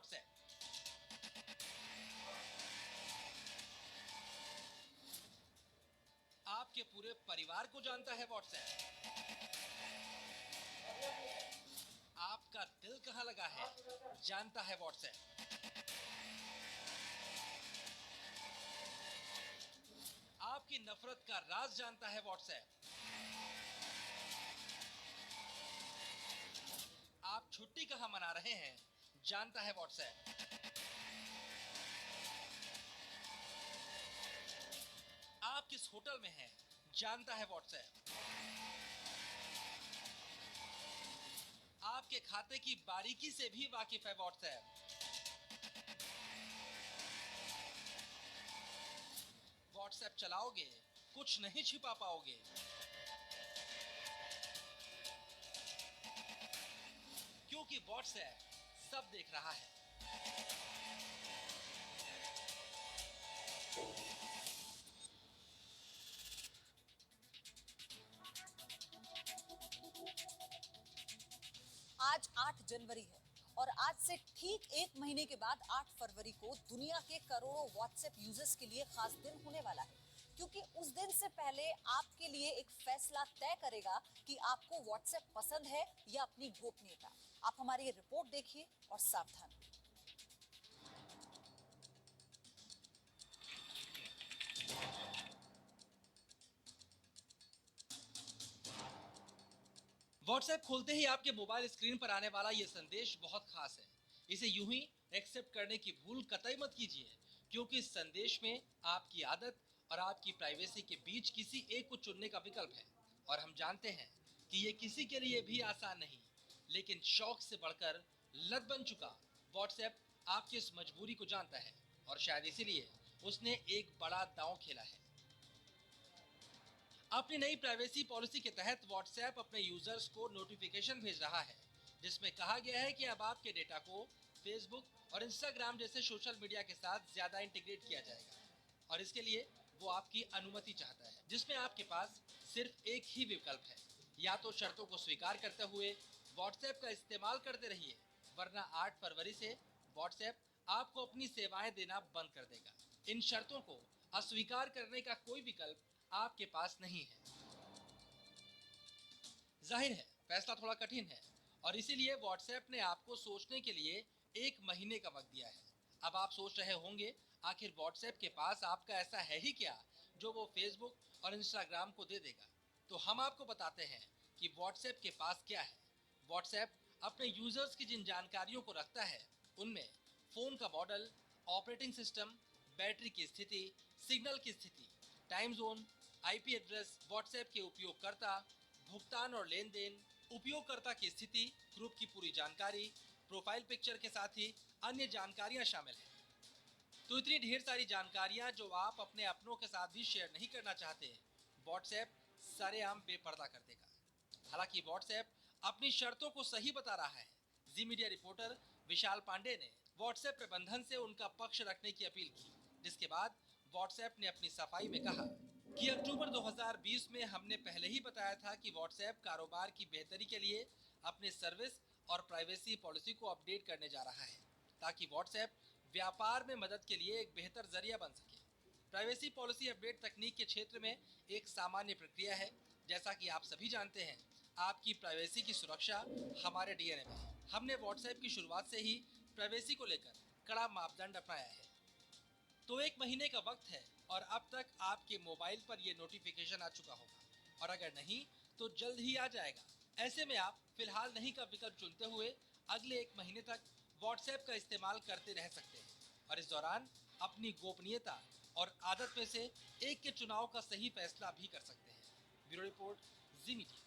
WhatsApp. आपके पूरे परिवार को जानता है व्हाट्सएप। आपका दिल कहां लगा है जानता है व्हाट्सएप। आपकी नफरत का राज जानता है व्हाट्सएप। आप छुट्टी कहां मना रहे हैं जानता है व्हाट्सएप। आप किस होटल में हैं जानता है व्हाट्सएप। आपके खाते की बारीकी से भी वाकिफ है व्हाट्सएप। व्हाट्सएप चलाओगे कुछ नहीं छिपा पाओगे। क्योंकि व्हाट्सएप सब देख रहा है। आज 8 जनवरी है और आज से ठीक एक महीने के बाद 8 फरवरी को दुनिया के करोड़ों व्हाट्सएप यूजर्स के लिए खास दिन होने वाला है, क्योंकि उस दिन से पहले आपके लिए एक फैसला तय करेगा कि आपको व्हाट्सएप पसंद है या अपनी गोपनीयता। आप हमारी ये रिपोर्ट देखिए और सावधान। व्हाट्सएप खोलते ही आपके मोबाइल स्क्रीन पर आने वाला यह संदेश बहुत खास है। इसे यूं ही एक्सेप्ट करने की भूल कतई मत कीजिए, क्योंकि इस संदेश में आपकी आदत और आपकी प्राइवेसी के बीच किसी एक को चुनने का विकल्प है। और हम जानते हैं कि ये किसी के लिए भी आसान नहीं, लेकिन शौक से बढ़कर लत बन चुका व्हाट्सएप आपकी इस मजबूरी को जानता है और शायद इसीलिए उसने एक बड़ा दांव खेला है। अपनी नई प्राइवेसी पॉलिसी के तहत व्हाट्सएप अपने यूजर्स को नोटिफिकेशन भेज रहा है, जिसमें कहा गया है कि अब आपके डेटा को फेसबुक और इंस्टाग्राम जैसे सोशल मीडिया के साथ ज्यादा इंटीग्रेट किया जाएगा। और इसके लिए वो आपकी अनुमति चाहता है, जिसमें आपके पास सिर्फ एक ही विकल्प है, या तो शर्तों को स्वीकार करते हुए व्हाट्सएप का इस्तेमाल करते रहिए, वरना 8 फरवरी से व्हाट्सएप आपको अपनी सेवाएं देना बंद कर देगा। इन शर्तों को अस्वीकार करने का कोई विकल्प आपके पास नहीं है। जाहिर है फैसला थोड़ा कठिन है और इसीलिए व्हाट्सएप ने आपको सोचने के लिए एक महीने का वक्त दिया है। अब आप सोच रहे होंगे, आखिर व्हाट्सएप के पास आपका ऐसा है ही क्या जो वो फेसबुक और इंस्टाग्राम को दे देगा। तो हम आपको बताते हैं कि व्हाट्सएप के पास क्या है। व्हाट्सएप अपने यूजर्स की जिन जानकारियों को रखता है उनमें फ़ोन का मॉडल, ऑपरेटिंग सिस्टम, बैटरी की स्थिति, सिग्नल की स्थिति, time zone, IP address, WhatsApp के उपयोगकर्ता, भुगतान और लेन देन, उपयोगकर्ता की स्थिति, ग्रुप की पूरी जानकारी, प्रोफाइल पिक्चर के साथ ही अन्य जानकारियां शामिल हैं। तो इतनी ढेर सारी जानकारियां जो आप अपने अपनों के साथ भी शेयर नहीं करना चाहते, व्हाट्सएप सरेआम बेपर्दा कर देगा। हालांकि व्हाट्सएप अपनी शर्तों को सही बता रहा है। जी मीडिया रिपोर्टर विशाल पांडे ने व्हाट्सएप प्रबंधन से उनका पक्ष रखने की अपील की, जिसके बाद व्हाट्सएप ने अपनी सफाई में कहा कि अक्टूबर 2020 में हमने पहले ही बताया था कि व्हाट्सएप कारोबार की बेहतरी के लिए अपने सर्विस और प्राइवेसी पॉलिसी को अपडेट करने जा रहा है, ताकि व्हाट्सएप व्यापार में मदद के लिए एक बेहतर जरिया बन सके। प्राइवेसी पॉलिसी अपडेट तकनीक के क्षेत्र में एक सामान्य प्रक्रिया है। जैसा कि आप सभी जानते हैं, आपकी प्राइवेसी की सुरक्षा हमारे डीएनए में है। हमने व्हाट्सएप की शुरुआत से ही प्राइवेसी को लेकर कड़ा मापदंड अपनाया है। तो एक महीने का वक्त है और अब तक आपके मोबाइल पर यह नोटिफिकेशन आ चुका होगा, और अगर नहीं तो जल्द ही आ जाएगा। ऐसे में आप फिलहाल नहीं का विकल्प चुनते हुए अगले एक महीने तक व्हाट्सएप का इस्तेमाल करते रह सकते हैं और इस दौरान अपनी गोपनीयता और आदत में से एक के चुनाव का सही फैसला भी कर सकते हैं। ब्यूरो रिपोर्ट, जी मीडिया।